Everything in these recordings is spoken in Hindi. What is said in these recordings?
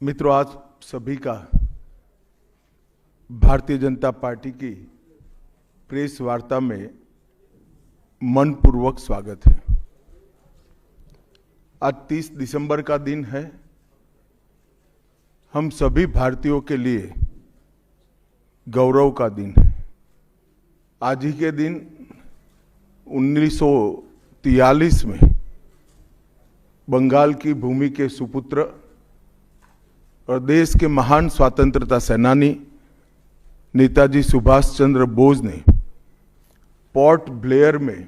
मित्रों, आज सभी का भारतीय जनता पार्टी की प्रेस वार्ता में मनपूर्वक स्वागत है। आज 30 दिसंबर का दिन है। हम सभी भारतीयों के लिए गौरव का दिन है। आज ही के दिन 1943 में बंगाल की भूमि के सुपुत्र और देश के महान स्वतंत्रता सेनानी नेताजी सुभाष चंद्र बोस ने पोर्ट ब्लेयर में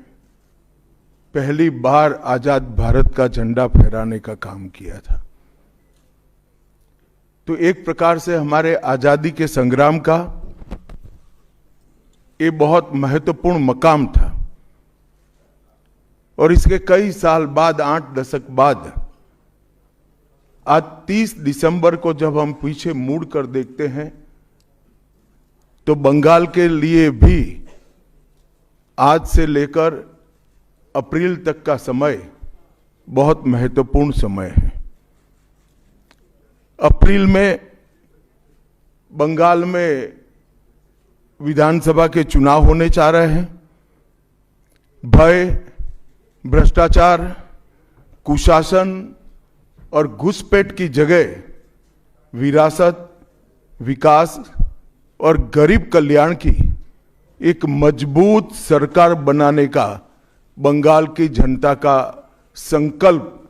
पहली बार आजाद भारत का झंडा फहराने का काम किया था। तो एक प्रकार से हमारे आजादी के संग्राम का ये बहुत महत्वपूर्ण मकाम था। और इसके कई साल बाद, 8 दशक बाद, आज 30 दिसंबर को जब हम पीछे मुड़ कर देखते हैं तो बंगाल के लिए भी आज से लेकर अप्रैल तक का समय बहुत महत्वपूर्ण समय है। अप्रैल में बंगाल में विधानसभा के चुनाव होने जा रहे हैं। भय, भ्रष्टाचार, कुशासन और घुसपैठ की जगह विरासत, विकास और गरीब कल्याण की एक मजबूत सरकार बनाने का बंगाल की जनता का संकल्प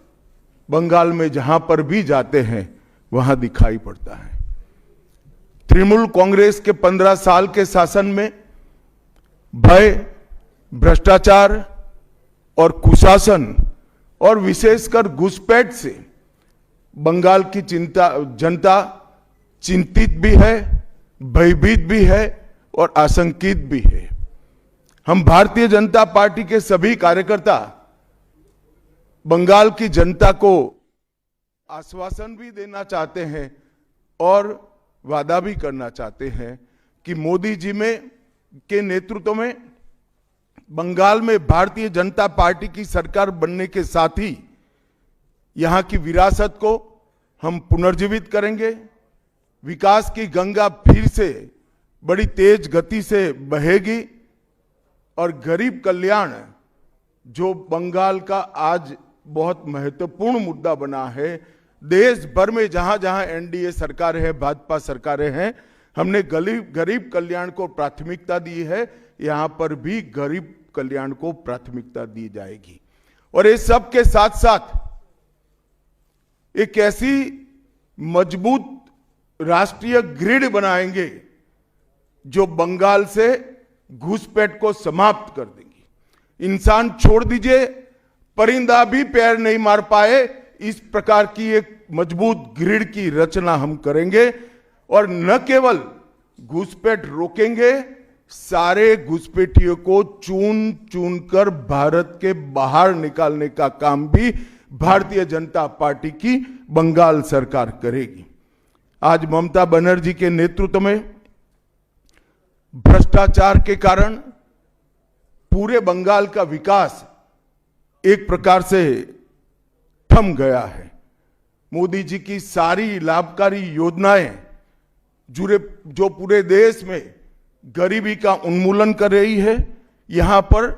बंगाल में जहां पर भी जाते हैं वहां दिखाई पड़ता है। तृणमूल कांग्रेस के 15 साल के शासन में भय, भ्रष्टाचार और कुशासन और विशेषकर घुसपैठ से बंगाल की जनता चिंतित भी है, भयभीत भी है और आशंकित भी है। हम भारतीय जनता पार्टी के सभी कार्यकर्ता बंगाल की जनता को आश्वासन भी देना चाहते हैं और वादा भी करना चाहते हैं कि मोदी जी के नेतृत्व में बंगाल में भारतीय जनता पार्टी की सरकार बनने के साथ ही यहां की विरासत को हम पुनर्जीवित करेंगे। विकास की गंगा फिर से बड़ी तेज गति से बहेगी और गरीब कल्याण, जो बंगाल का आज बहुत महत्वपूर्ण मुद्दा बना है, देश भर में जहां जहां एनडीए सरकार है, भाजपा सरकारें हैं, हमने गरीब कल्याण को प्राथमिकता दी है। यहां पर भी गरीब कल्याण को प्राथमिकता दी जाएगी। और इस सब के साथ साथ एक ऐसी मजबूत राष्ट्रीय ग्रिड बनाएंगे जो बंगाल से घुसपैठ को समाप्त कर देंगी। इंसान छोड़ दीजिए, परिंदा भी पैर नहीं मार पाए, इस प्रकार की एक मजबूत ग्रिड की रचना हम करेंगे। और न केवल घुसपैठ रोकेंगे, सारे घुसपैठियों को चुन चुन कर भारत के बाहर निकालने का काम भी भारतीय जनता पार्टी की बंगाल सरकार करेगी। आज ममता बनर्जी के नेतृत्व में भ्रष्टाचार के कारण पूरे बंगाल का विकास एक प्रकार से थम गया है। मोदी जी की सारी लाभकारी योजनाएं जो पूरे देश में गरीबी का उन्मूलन कर रही है, यहां पर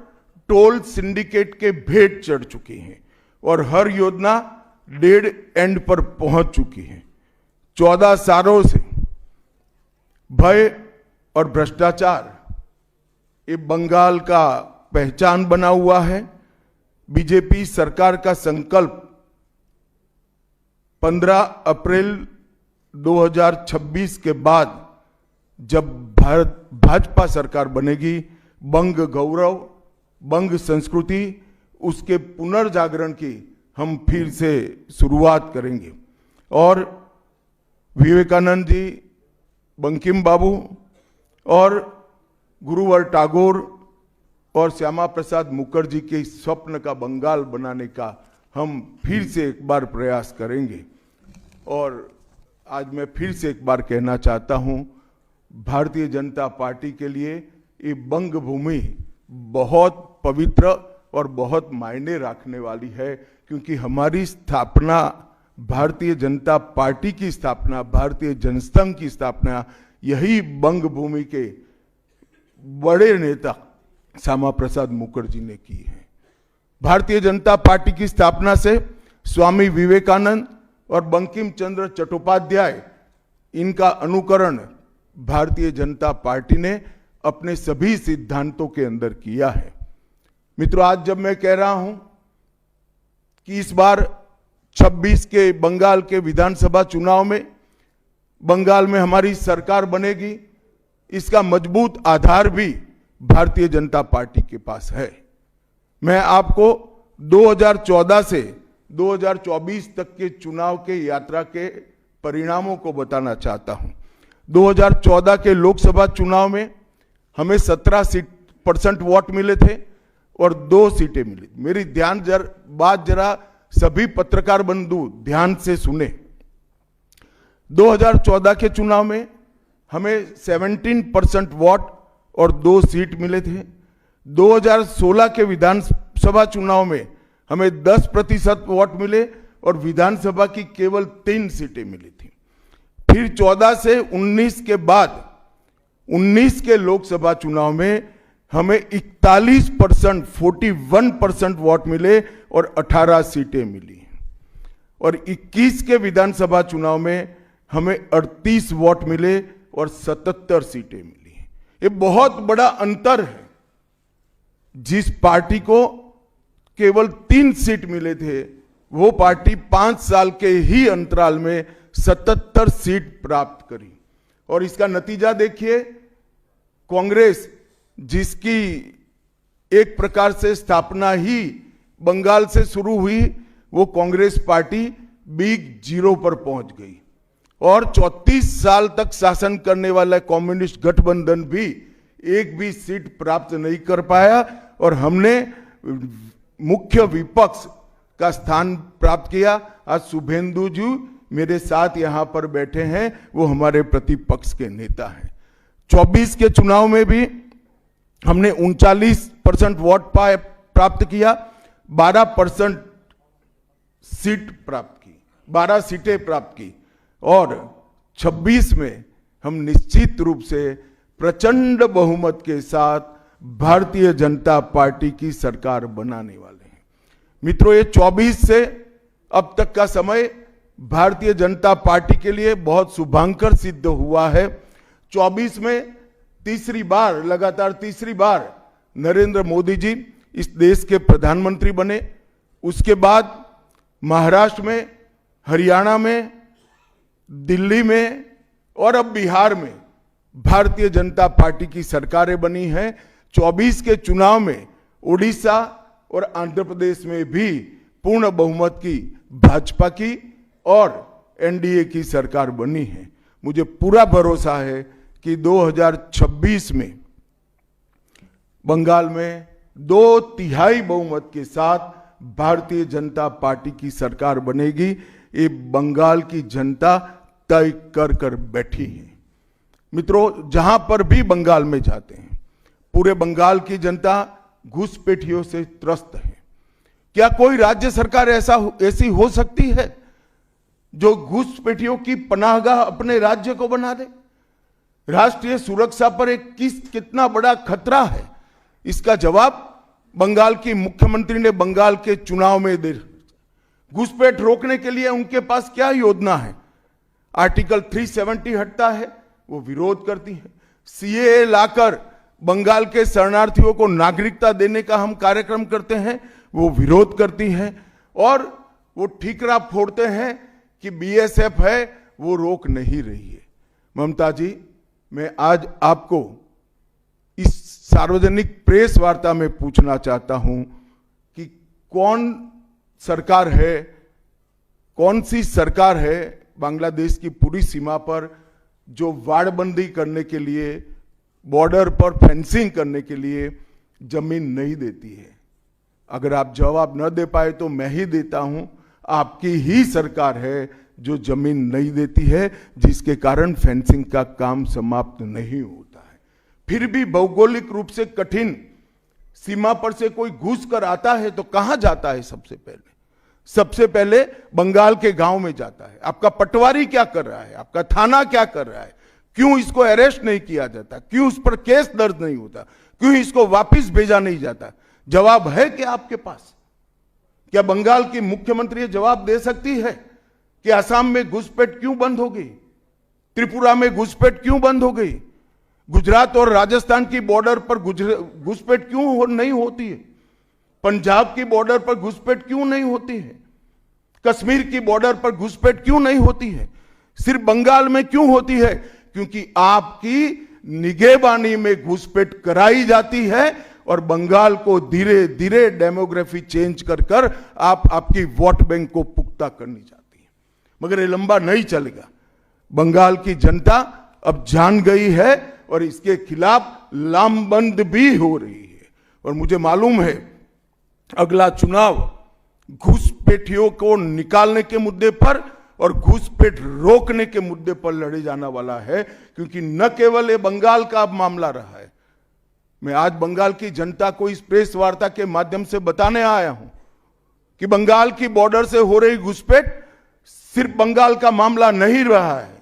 टोल सिंडिकेट के भेंट चढ़ चुकी हैं और हर योजना डेड एंड पर पहुंच चुकी है। 14 सालों से भय और भ्रष्टाचार ये बंगाल का पहचान बना हुआ है। बीजेपी सरकार का संकल्प 15 अप्रैल 2026 के बाद जब भाजपा सरकार बनेगी, बंग गौरव, बंग संस्कृति, उसके पुनर्जागरण की हम फिर से शुरुआत करेंगे। और विवेकानंद जी, बंकिम बाबू और गुरुवर टैगोर और श्यामा प्रसाद मुखर्जी के स्वप्न का बंगाल बनाने का हम फिर से एक बार प्रयास करेंगे। और आज मैं फिर से एक बार कहना चाहता हूं, भारतीय जनता पार्टी के लिए ये बंग भूमि बहुत पवित्र और बहुत मायने रखने वाली है, क्योंकि हमारी स्थापना भारतीय जनता पार्टी की स्थापना, भारतीय जनसंघ की स्थापना यही बंग भूमि के बड़े नेता श्यामा प्रसाद मुखर्जी ने की है। भारतीय जनता पार्टी की स्थापना से स्वामी विवेकानंद और बंकिम चंद्र चट्टोपाध्याय, इनका अनुकरण भारतीय जनता पार्टी ने अपने सभी सिद्धांतों के अंदर किया है। मित्रों, आज जब मैं कह रहा हूं कि इस बार 26 के बंगाल के विधानसभा चुनाव में बंगाल में हमारी सरकार बनेगी, इसका मजबूत आधार भी भारतीय जनता पार्टी के पास है। मैं आपको 2014 से 2024 तक के चुनाव के यात्रा के परिणामों को बताना चाहता हूं। 2014 के लोकसभा चुनाव में हमें 17% वोट मिले थे और 2 सीटें मिली। मेरी बात जरा सभी पत्रकार बंधु ध्यान से सुने। 2014 के चुनाव में हमें 17% वोट और 2 सीट मिले थे। 2016 के विधानसभा चुनाव में हमें 10% वोट मिले और विधानसभा की केवल 3 सीटें मिली थी। फिर 14 से 19 के बाद 19 के लोकसभा चुनाव में हमें 41% वोट मिले और 18 सीटें मिली। और 21 के विधानसभा चुनाव में हमें 38 वोट मिले और 77 सीटें मिली। ये बहुत बड़ा अंतर है। जिस पार्टी को केवल 3 सीट मिले थे, वो पार्टी 5 साल के ही अंतराल में 77 सीट प्राप्त करी। और इसका नतीजा देखिए, कांग्रेस जिसकी एक प्रकार से स्थापना ही बंगाल से शुरू हुई, वो कांग्रेस पार्टी बिग जीरो पर पहुंच गई और 34 साल तक शासन करने वाला कम्युनिस्ट गठबंधन भी एक भी सीट प्राप्त नहीं कर पाया और हमने मुख्य विपक्ष का स्थान प्राप्त किया। आज शुभेंदु जी मेरे साथ यहां पर बैठे हैं, वो हमारे प्रतिपक्ष के नेता हैं। 24 के चुनाव में भी हमने 39% वोट प्राप्त किया, 12% सीट प्राप्त की, 12 सीटें प्राप्त की और 26 में हम निश्चित रूप से प्रचंड बहुमत के साथ भारतीय जनता पार्टी की सरकार बनाने वाले हैं। मित्रों, ये 24 से अब तक का समय भारतीय जनता पार्टी के लिए बहुत शुभांकर सिद्ध हुआ है। 24 में लगातार तीसरी बार नरेंद्र मोदी जी इस देश के प्रधानमंत्री बने। उसके बाद महाराष्ट्र में, हरियाणा में, दिल्ली में और अब बिहार में भारतीय जनता पार्टी की सरकारें बनी हैं। 24 के चुनाव में उड़ीसा और आंध्र प्रदेश में भी पूर्ण बहुमत की भाजपा की और एनडीए की सरकार बनी है। मुझे पूरा भरोसा है कि 2026 में बंगाल में 2/3 बहुमत के साथ भारतीय जनता पार्टी की सरकार बनेगी। ये बंगाल की जनता तय कर बैठी है। मित्रों, जहां पर भी बंगाल में जाते हैं, पूरे बंगाल की जनता घुसपैठियों से त्रस्त है। क्या कोई राज्य सरकार ऐसी हो सकती है जो घुसपैठियों की पनाहगाह अपने राज्य को बना दे? राष्ट्रीय सुरक्षा पर कितना बड़ा खतरा है, इसका जवाब बंगाल की मुख्यमंत्री ने बंगाल के चुनाव में दे। घुसपैठ रोकने के लिए उनके पास क्या योजना है? आर्टिकल 370 हटता है, वो विरोध करती है। सीएए लाकर बंगाल के शरणार्थियों को नागरिकता देने का हम कार्यक्रम करते हैं, वो विरोध करती हैं। और वो ठीकरा फोड़ते हैं कि बीएसएफ है, वो रोक नहीं रही है। ममता जी, मैं आज आपको इस सार्वजनिक प्रेस वार्ता में पूछना चाहता हूं कि कौन सी सरकार है बांग्लादेश की पूरी सीमा पर जो वाड़बंदी करने के लिए, बॉर्डर पर फेंसिंग करने के लिए जमीन नहीं देती है? अगर आप जवाब न दे पाए तो मैं ही देता हूं। आपकी ही सरकार है जो जमीन नहीं देती है, जिसके कारण फेंसिंग का काम समाप्त नहीं होता है। फिर भी भौगोलिक रूप से कठिन सीमा पर से कोई घुस कर आता है तो कहां जाता है? सबसे पहले सबसे पहले बंगाल के गांव में जाता है। आपका पटवारी क्या कर रहा है, आपका थाना क्या कर रहा है, क्यों इसको अरेस्ट नहीं किया जाता, क्यों उस पर केस दर्ज नहीं होता, क्यों इसको वापस भेजा नहीं जाता? जवाब है क्या आपके पास? क्या बंगाल की मुख्यमंत्री जवाब दे सकती है कि असम में घुसपैठ क्यों बंद हो गई, त्रिपुरा में घुसपैठ क्यों बंद हो गई, गुजरात और राजस्थान की बॉर्डर पर घुसपैठ क्यों नहीं होती है, पंजाब की बॉर्डर पर घुसपैठ क्यों नहीं होती है, कश्मीर की बॉर्डर पर घुसपैठ क्यों नहीं होती है, सिर्फ बंगाल में क्यों होती है? क्योंकि आपकी निगहबानी में घुसपैठ कराई जाती है और बंगाल को धीरे धीरे डेमोग्राफी चेंज कर कर आपकी वोट बैंक को पुख्ता करनी चाहती है। मगर ये लंबा नहीं चलेगा। बंगाल की जनता अब जान गई है और इसके खिलाफ लामबंद भी हो रही है। और मुझे मालूम है अगला चुनाव घुसपैठियों को निकालने के मुद्दे पर और घुसपैठ रोकने के मुद्दे पर लड़े जाना वाला है, क्योंकि न केवल ये बंगाल का मामला रहा है। मैं आज बंगाल की जनता को इस प्रेस वार्ता के माध्यम से बताने आया हूं कि बंगाल की बॉर्डर से हो रही घुसपैठ सिर्फ बंगाल का मामला नहीं रहा है,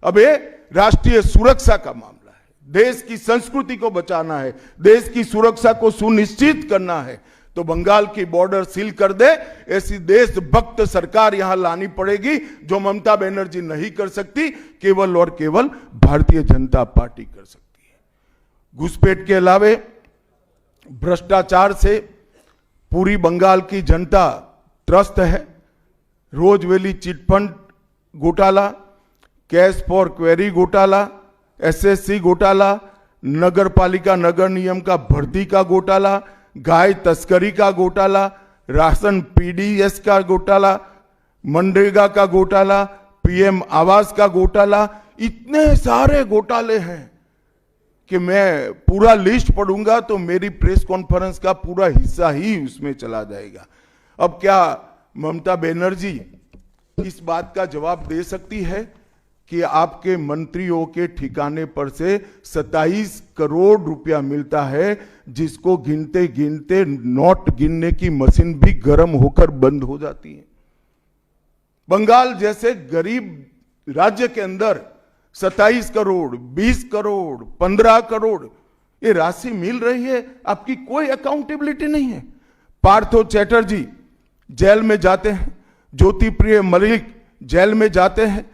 अब ये राष्ट्रीय सुरक्षा का मामला है। देश की संस्कृति को बचाना है, देश की सुरक्षा को सुनिश्चित करना है, तो बंगाल की बॉर्डर सील कर दे, ऐसी देशभक्त सरकार यहां लानी पड़ेगी जो ममता बनर्जी नहीं कर सकती, केवल और केवल भारतीय जनता पार्टी कर सकती है। घुसपैठ के अलावे भ्रष्टाचार से पूरी बंगाल की जनता त्रस्त है। रोजवेली चिटफंड घोटाला, कैश फॉर क्वेरी घोटाला, एसएससी घोटाला, नगर पालिका नगर नियम का भर्ती का घोटाला, गाय तस्करी का घोटाला, राशन पीडीएस का घोटाला, मनरेगा का घोटाला, पीएम आवास का घोटाला, इतने सारे घोटाले हैं कि मैं पूरा लिस्ट पढ़ूंगा तो मेरी प्रेस कॉन्फ्रेंस का पूरा हिस्सा ही उसमें चला जाएगा। अब क्या ममता बनर्जी इस बात का जवाब दे सकती है कि आपके मंत्रियों के ठिकाने पर से 27 करोड़ रुपया मिलता है, जिसको गिनते गिनते नोट गिनने की मशीन भी गर्म होकर बंद हो जाती है? बंगाल जैसे गरीब राज्य के अंदर 27 करोड़, 20 करोड़, 15 करोड़ ये राशि मिल रही है, आपकी कोई अकाउंटेबिलिटी नहीं है। पार्थो चैटर्जी जेल में जाते हैं, ज्योति प्रिय मलिक जेल में जाते हैं,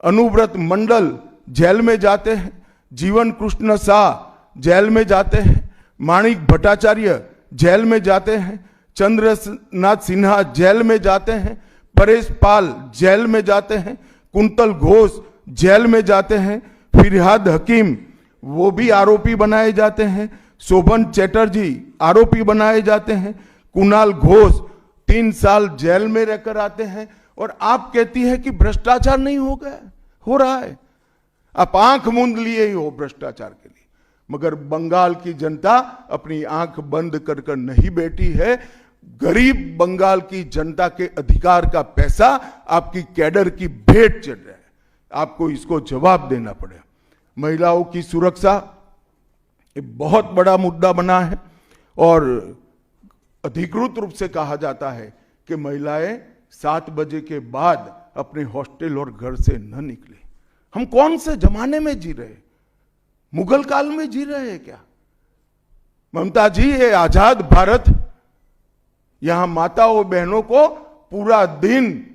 अनुव्रत मंडल जेल में जाते हैं, जीवन कृष्ण शाह जेल में जाते हैं, माणिक भट्टाचार्य जेल में जाते हैं, चंद्रनाथ सिन्हा जेल में जाते हैं, परेश पाल जेल में जाते हैं, कुंतल घोष जेल में जाते हैं, फिरहाद हकीम वो भी आरोपी बनाए जाते हैं, शोभन चैटर्जी आरोपी बनाए जाते हैं, कुणाल घोष 3 साल जेल में रहकर आते हैं, और आप कहती है कि भ्रष्टाचार नहीं हो गया, हो रहा है। आप आंख मूंद लिए ही हो भ्रष्टाचार के लिए, मगर बंगाल की जनता अपनी आंख बंद कर कर नहीं बैठी है। गरीब बंगाल की जनता के अधिकार का पैसा आपकी कैडर की भेंट चढ़ रहा है, आपको इसको जवाब देना पड़ेगा। महिलाओं की सुरक्षा एक बहुत बड़ा मुद्दा बना है और अधिकृत रूप से कहा जाता है कि महिलाएं 7 बजे के बाद अपने हॉस्टल और घर से न निकले। हम कौन से जमाने में जी रहे? मुगल काल में जी रहे हैं क्या? ममता जी, ये आजाद भारत, यहां माताओं बहनों को पूरा दिन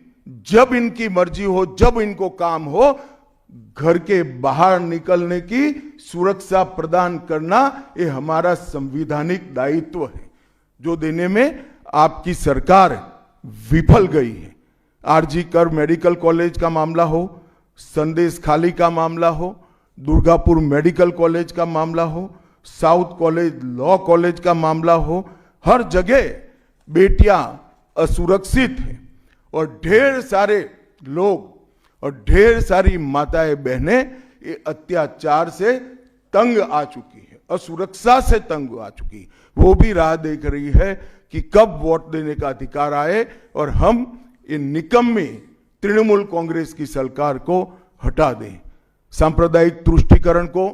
जब इनकी मर्जी हो, जब इनको काम हो, घर के बाहर निकलने की सुरक्षा प्रदान करना ये हमारा संवैधानिक दायित्व है, जो देने में आपकी सरकार विफल गई है। आरजी कर मेडिकल कॉलेज का मामला हो, संदेश खाली का मामला हो, दुर्गापुर मेडिकल कॉलेज का मामला हो, साउथ कॉलेज लॉ कॉलेज का मामला हो, हर जगह बेटियां असुरक्षित हैं और ढेर सारे लोग और ढेर सारी माताएं बहनें ये अत्याचार से तंग आ चुकी है, असुरक्षा से तंग आ चुकी है। वो भी राह देख रही है कि कब वोट देने का अधिकार आए और हम इन निकम्मी तृणमूल कांग्रेस की सरकार को हटा दें। सांप्रदायिक तुष्टीकरण को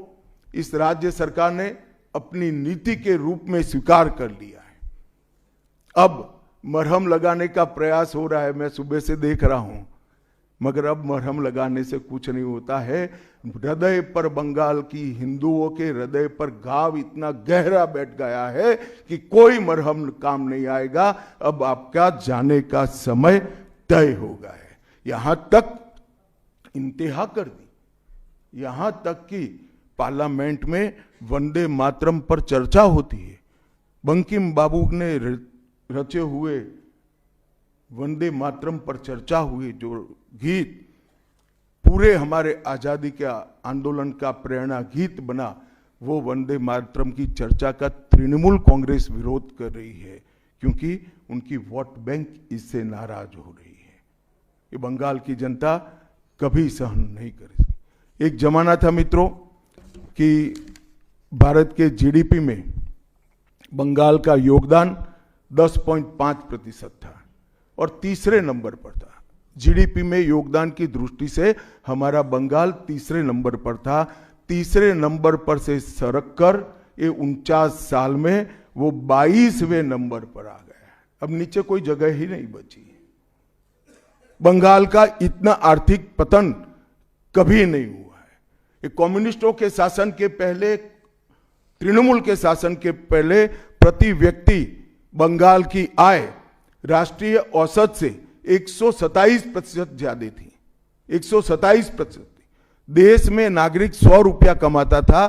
इस राज्य सरकार ने अपनी नीति के रूप में स्वीकार कर लिया है। अब मरहम लगाने का प्रयास हो रहा है, मैं सुबह से देख रहा हूं, मगर अब मरहम लगाने से कुछ नहीं होता है। हृदय पर, बंगाल की हिंदुओं के हृदय पर घाव इतना गहरा बैठ गया है कि कोई मरहम काम नहीं आएगा। अब आपका जाने का समय तय हो गया है। यहां तक इंतहा कर दी, यहां तक कि पार्लियामेंट में वंदे मातरम पर चर्चा होती है। बंकिम बाबू ने रचे हुए वंदे मातरम पर चर्चा हुई, जो गीत पूरे हमारे आजादी के आंदोलन का प्रेरणा गीत बना, वो वंदे मातरम की चर्चा का तृणमूल कांग्रेस विरोध कर रही है, क्योंकि उनकी वोट बैंक इससे नाराज हो रही है। ये बंगाल की जनता कभी सहन नहीं करेगी। एक जमाना था मित्रों कि भारत के जीडीपी में बंगाल का योगदान 10.5% था और तीसरे नंबर पर था। जीडीपी में योगदान की दृष्टि से हमारा बंगाल तीसरे नंबर पर था। तीसरे नंबर पर से सरक कर ये 49 साल में वो 22वें नंबर पर आ गया। अब नीचे कोई जगह ही नहीं बची। बंगाल का इतना आर्थिक पतन कभी नहीं हुआ है। ये कम्युनिस्टों के शासन के पहले, तृणमूल के शासन के पहले प्रति व्यक्ति बंगाल की आय राष्ट्रीय औसत से 127% ज्यादा थी। 127%। देश में नागरिक 100 रुपया कमाता था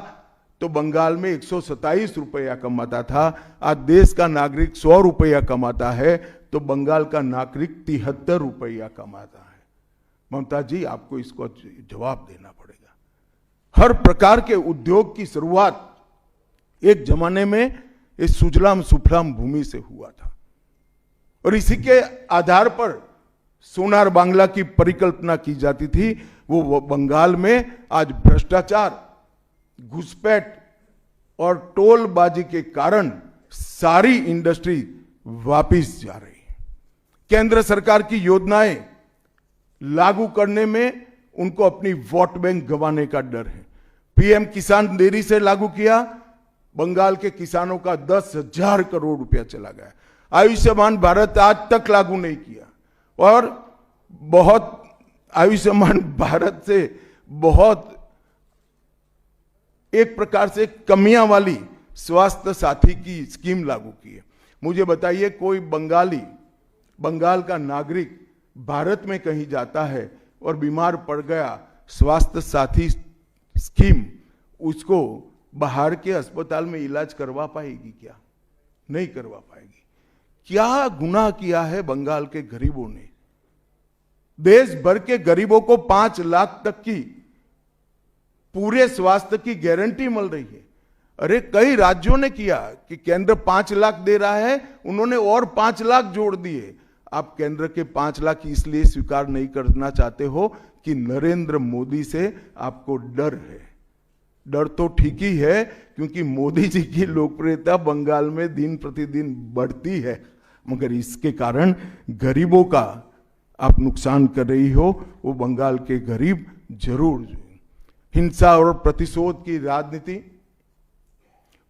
तो बंगाल में 127 रुपया कमाता था। आज देश का नागरिक 100 रुपया कमाता है तो बंगाल का नागरिक 73 रुपया कमाता है। ममता जी, आपको इसको जवाब देना पड़ेगा। हर प्रकार के उद्योग की शुरुआत एक जमाने में इस सुजलाम सुफलाम भूमि से हुआ था और इसी के आधार पर सोनार बांग्ला की परिकल्पना की जाती थी। वो बंगाल में आज भ्रष्टाचार, घुसपैठ और टोलबाजी के कारण सारी इंडस्ट्री वापिस जा रही है। केंद्र सरकार की योजनाएं लागू करने में उनको अपनी वोट बैंक गंवाने का डर है। पीएम किसान देरी से लागू किया, बंगाल के किसानों का 10,000 करोड़ रुपया चला गया। आयुष्मान भारत आज तक लागू नहीं किया और बहुत आयुष्मान भारत से बहुत एक प्रकार से कमियां वाली स्वास्थ्य साथी की स्कीम लागू की है। मुझे बताइए, कोई बंगाल का नागरिक भारत में कहीं जाता है और बीमार पड़ गया, स्वास्थ्य साथी स्कीम उसको बाहर के अस्पताल में इलाज करवा पाएगी क्या? नहीं करवा पाएगी। क्या गुनाह किया है बंगाल के गरीबों ने? देश भर के गरीबों को 5 लाख तक की पूरे स्वास्थ्य की गारंटी मिल रही है। अरे कई राज्यों ने किया कि केंद्र 5 लाख दे रहा है, उन्होंने और 5 लाख जोड़ दिए। आप केंद्र के 5 लाख इसलिए स्वीकार नहीं करना चाहते हो कि नरेंद्र मोदी से आपको डर है। डर तो ठीक ही है, क्योंकि मोदी जी की लोकप्रियता बंगाल में दिन प्रतिदिन बढ़ती है, मगर इसके कारण गरीबों का आप नुकसान कर रही हो। वो बंगाल के गरीब जरूर। हिंसा और प्रतिशोध की राजनीति,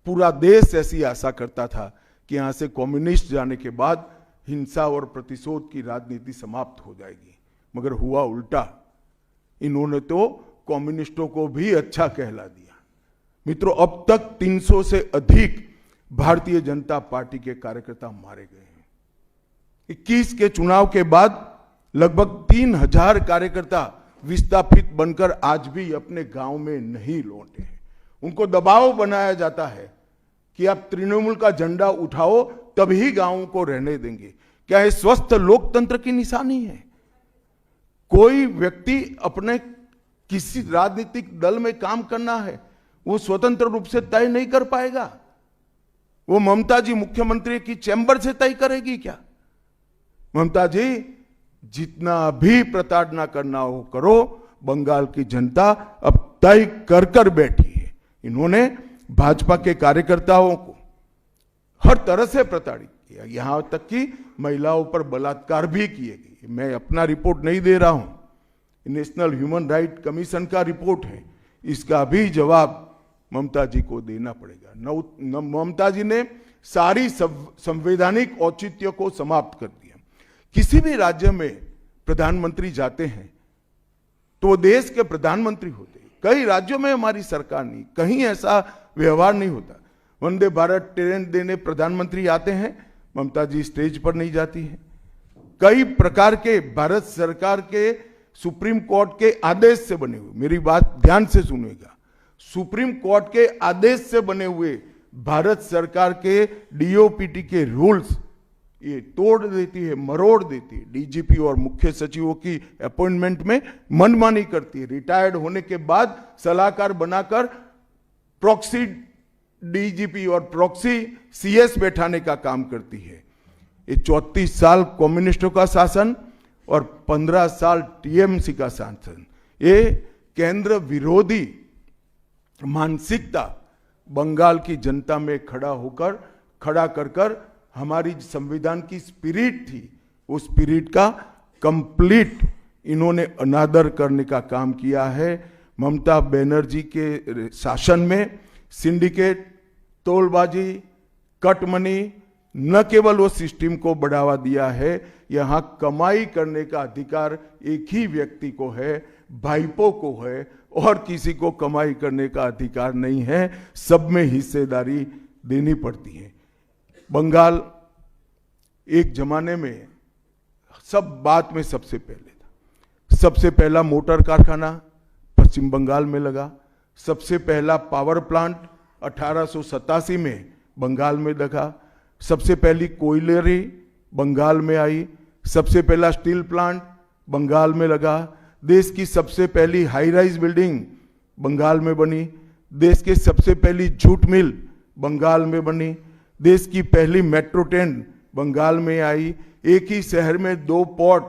पूरा देश ऐसी आशा करता था कि यहां से कम्युनिस्ट जाने के बाद हिंसा और प्रतिशोध की राजनीति समाप्त हो जाएगी, मगर हुआ उल्टा। इन्होंने तो कम्युनिस्टों को भी अच्छा कहला दिया। मित्रों, अब तक 300 से अधिक भारतीय जनता पार्टी के कार्यकर्ता मारे गए हैं। 21 के चुनाव के बाद लगभग 3000 कार्यकर्ता विस्थापित बनकर आज भी अपने गांव में नहीं लौटे हैं। उनको दबाव बनाया जाता है कि आप तृणमूल का झंडा उठाओ तभी गांवों को रहने देंगे। क्या ये स्वस्थ लोकतंत्र की निशानी है? कोई व्यक्ति अपने किसी राजनीतिक दल में काम करना है, वो स्वतंत्र रूप से तय नहीं कर पाएगा। वो ममता जी मुख्यमंत्री की चैम्बर से तय करेगी क्या? ममता जी, जितना भी प्रताड़ना करना हो करो, बंगाल की जनता अब तय कर कर बैठी है। इन्होंने भाजपा के कार्यकर्ताओं को हर तरह से प्रताड़ित किया, यहां तक कि महिलाओं पर बलात्कार भी किए गए। मैं अपना रिपोर्ट नहीं दे रहा हूं, नेशनल ह्यूमन राइट कमीशन का रिपोर्ट है। इसका भी जवाब ममता जी को देना पड़ेगा। ममता जी ने सारी संवैधानिक औचित्य को समाप्त कर दिया। किसी भी राज्य में प्रधानमंत्री जाते हैं तो वो देश के प्रधानमंत्री होते हैं। कई राज्यों में हमारी सरकार नहीं, कहीं ऐसा व्यवहार नहीं होता। वंदे भारत ट्रेन देने प्रधानमंत्री आते हैं, ममता जी स्टेज पर नहीं जाती है। कई प्रकार के भारत सरकार के सुप्रीम कोर्ट के आदेश से बने हुए, मेरी बात ध्यान से सुनिएगा, सुप्रीम कोर्ट के आदेश से बने हुए भारत सरकार के डीओपीटी के रूल्स ये तोड़ देती है, मरोड़ देती है। डीजीपी और मुख्य सचिवों की अपॉइंटमेंट में मनमानी करती है। रिटायर्ड होने के बाद सलाहकार बनाकर प्रॉक्सी डीजीपी और प्रॉक्सी सीएस बैठाने का काम करती है। ये 34 साल कम्युनिस्टों का शासन और 15 साल टीएमसी का शासन, ये केंद्र विरोधी मानसिकता बंगाल की जनता में खड़ा कर हमारी संविधान की स्पिरिट थी, उस स्पिरिट का कंप्लीट इन्होंने अनादर करने का काम किया है। ममता बनर्जी के शासन में सिंडिकेट, तोलबाजी, कटमनी, न केवल वो सिस्टम को बढ़ावा दिया है, यहां कमाई करने का अधिकार एक ही व्यक्ति को है, भाईपो को है, और किसी को कमाई करने का अधिकार नहीं है। सब में हिस्सेदारी देनी पड़ती है। बंगाल एक जमाने में सब बात में सबसे पहले था। सबसे पहला मोटर कारखाना पश्चिम बंगाल में लगा। सबसे पहला पावर प्लांट 1887 में बंगाल में लगा। सबसे पहली कोयलरी बंगाल में आई। सबसे पहला स्टील प्लांट बंगाल में लगा। देश की सबसे पहली हाई राइज बिल्डिंग बंगाल में बनी। देश की सबसे पहली जूट मिल बंगाल में बनी। देश की पहली मेट्रो ट्रेन बंगाल में आई। एक ही शहर में 2 पोर्ट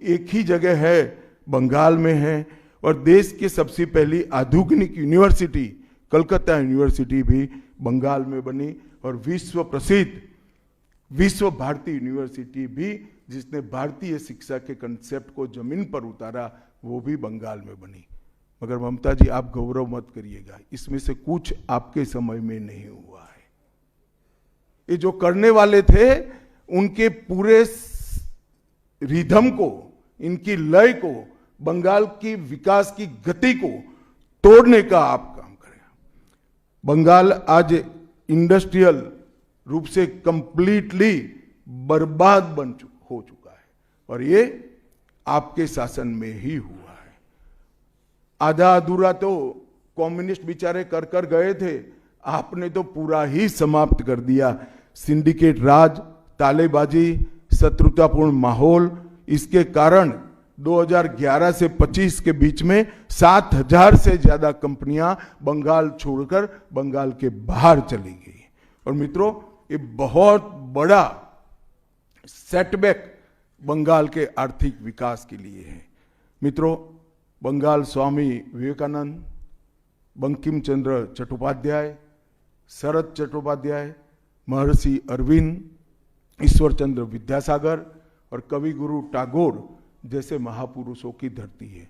एक ही जगह है, बंगाल में है। और देश की सबसे पहली आधुनिक यूनिवर्सिटी कलकत्ता यूनिवर्सिटी भी बंगाल में बनी। और विश्व प्रसिद्ध विश्व भारती यूनिवर्सिटी भी, जिसने भारतीय शिक्षा के कंसेप्ट को जमीन पर उतारा, वो भी बंगाल में बनी। मगर ममता जी, आप गौरव मत करिएगा, इसमें से कुछ आपके समय में नहीं हुआ है। ये जो करने वाले थे, उनके पूरे रिदम को, इनकी लय को, बंगाल की विकास की गति को तोड़ने का आप काम करें। बंगाल आज इंडस्ट्रियल रूप से कंप्लीटली बर्बाद हो चुका है, और ये आपके शासन में ही हुआ है। आधा अधूरा तो कम्युनिस्ट बेचारे कर गए थे, आपने तो पूरा ही समाप्त कर दिया। सिंडिकेट राज, तालेबाजी, शत्रुतापूर्ण माहौल, इसके कारण 2011 से 25 के बीच में 7000 से ज्यादा कंपनियां बंगाल छोड़कर बंगाल के बाहर चली गई। और मित्रों, ये बहुत बड़ा सेटबैक बंगाल के आर्थिक विकास के लिए है। मित्रों, बंगाल स्वामी विवेकानंद, बंकिम चंद्र चट्टोपाध्याय, शरद चट्टोपाध्याय, महर्षि अरविंद, ईश्वर चंद्र विद्यासागर और कवि गुरु टैगोर जैसे महापुरुषों की धरती है।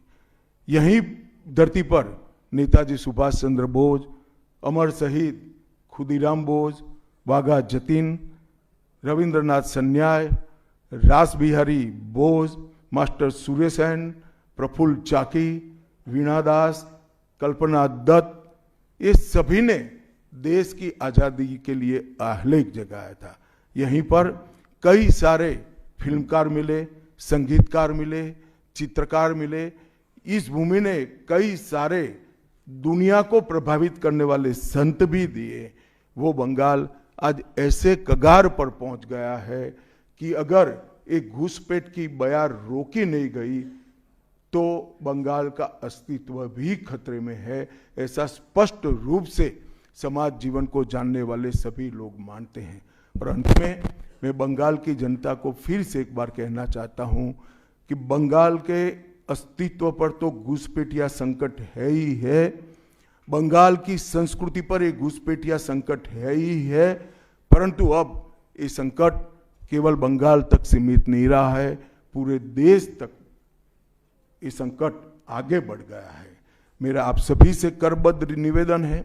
यही धरती पर नेताजी सुभाष चंद्र बोस, अमर शहीद खुदीराम बोस, वाघा जतीन, रविंद्रनाथ सन्याय, रास बिहारी बोस, मास्टर सुरेसेन, प्रफुल्ल चाकी, वीणा दास, कल्पना दत्त, ये सभी ने देश की आजादी के लिए आह्लेख जगाया था। यहीं पर कई सारे फिल्मकार मिले, संगीतकार मिले, चित्रकार मिले। इस भूमि ने कई सारे दुनिया को प्रभावित करने वाले संत भी दिए। वो बंगाल आज ऐसे कगार पर पहुंच गया है कि अगर एक घुसपैठ की बयार रोकी नहीं गई तो बंगाल का अस्तित्व भी खतरे में है। ऐसा स्पष्ट रूप से समाज जीवन को जानने वाले सभी लोग मानते हैं। और अंत में मैं बंगाल की जनता को फिर से एक बार कहना चाहता हूं कि बंगाल के अस्तित्व पर तो घुसपैठिया संकट है ही है, बंगाल की संस्कृति पर एक घुसपैठिया संकट है ही है, परंतु अब ये संकट केवल बंगाल तक सीमित नहीं रहा है, पूरे देश तक ये संकट आगे बढ़ गया है। मेरा आप सभी से करबद्ध निवेदन है,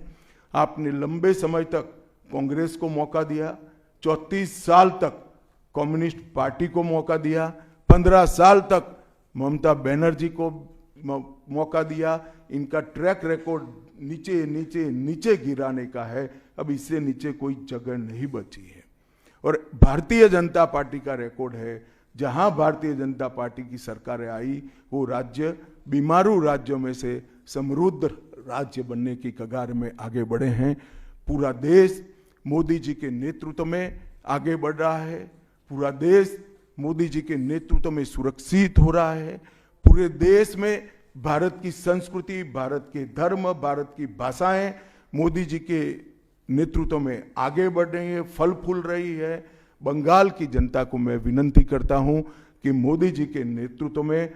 आपने लंबे समय तक कांग्रेस को मौका दिया, 34 साल तक कम्युनिस्ट पार्टी को मौका दिया, 15 साल तक ममता बनर्जी को मौका दिया। इनका ट्रैक रिकॉर्ड नीचे नीचे नीचे गिराने का है, अब इससे नीचे कोई जगह नहीं बची है। और भारतीय जनता पार्टी का रिकॉर्ड है, जहां भारतीय जनता पार्टी की सरकारें आई वो राज्य बीमारू राज्यों में से समृद्ध राज्य बनने की कगार में आगे बढ़े हैं। पूरा देश मोदी जी के नेतृत्व में आगे बढ़ रहा है, पूरा देश मोदी जी के नेतृत्व में सुरक्षित हो रहा है, पूरे देश में भारत की संस्कृति, भारत के धर्म, भारत की भाषाएं मोदी जी के नेतृत्व में आगे बढ़ रही है, फल फूल रही है। बंगाल की जनता को मैं विनती करता हूं कि मोदी जी के नेतृत्व में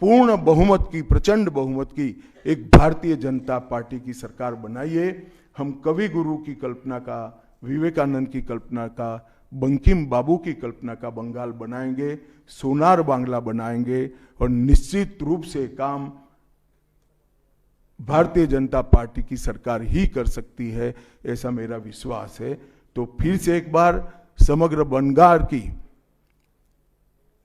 पूर्ण बहुमत की, प्रचंड बहुमत की एक भारतीय जनता पार्टी की सरकार बनाइए। हम कवि गुरु की कल्पना का, विवेकानंद की कल्पना का, बंकिम बाबू की कल्पना का बंगाल बनाएंगे, सोनार बांग्ला बनाएंगे और निश्चित रूप से काम भारतीय जनता पार्टी की सरकार ही कर सकती है, ऐसा मेरा विश्वास है। तो फिर से एक बार समग्र बंगाल की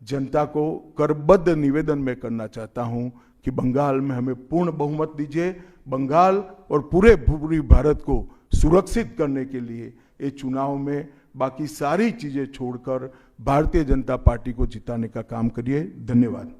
जनता को करबद्ध निवेदन में करना चाहता हूं कि बंगाल में हमें पूर्ण बहुमत दीजिए। बंगाल और पूरे भारत को सुरक्षित करने के लिए ये चुनाव में बाकी सारी चीजें छोड़कर भारतीय जनता पार्टी को जिताने का काम करिए। धन्यवाद।